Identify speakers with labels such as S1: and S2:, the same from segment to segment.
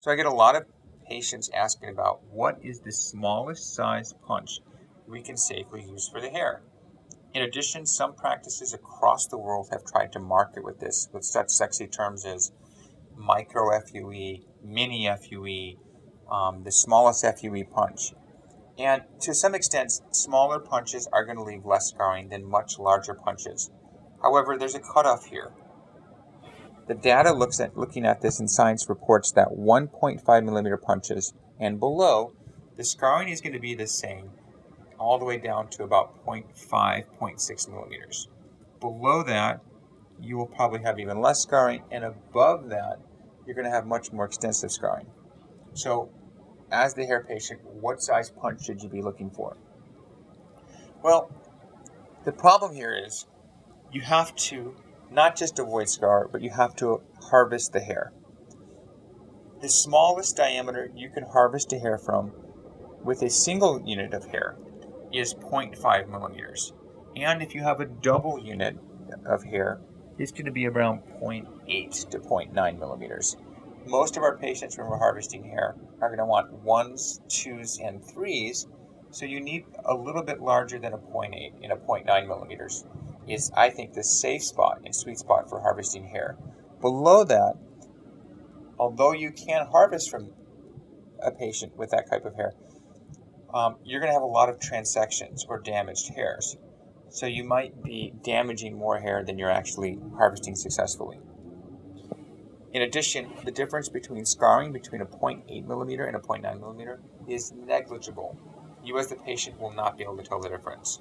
S1: So I get a lot of patients asking about what is the smallest size punch we can safely use for the hair. In addition, some practices across the world have tried to market with this with such sexy terms as micro FUE, mini FUE, the smallest FUE punch. And to some extent, smaller punches are going to leave less scarring than much larger punches. However, there's a cutoff here. The data looking at this in science reports that 1.5 millimeter punches and below, the scarring is going to be the same all the way down to about 0.5, 0.6 millimeters. Below that, you will probably have even less scarring, and above that, you're going to have much more extensive scarring. So, as the hair patient, what size punch should you be looking for? Well, the problem here is you have to not just avoid scar, but you have to harvest the hair. The smallest diameter you can harvest a hair from with a single unit of hair is 0.5 millimeters. And if you have a double unit of hair, it's going to be around 0.8 to 0.9 millimeters. Most of our patients, when we're harvesting hair, are going to want 1s, 2s, and 3s, so you need a little bit larger than a 0.8 and a 0.9 millimeters is, I think, the safe spot and sweet spot for harvesting hair. Below that, although you can harvest from a patient with that type of hair, you're going to have a lot of transections or damaged hairs. So you might be damaging more hair than you're actually harvesting successfully. In addition, the difference between scarring between a 0.8 millimeter and a 0.9 millimeter is negligible. You as the patient will not be able to tell the difference.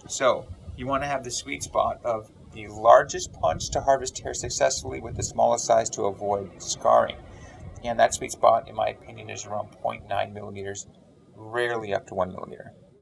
S1: So you want to have the sweet spot of the largest punch to harvest hair successfully with the smallest size to avoid scarring. And that sweet spot, in my opinion, is around 0.9 millimeters, rarely up to 1 millimeter.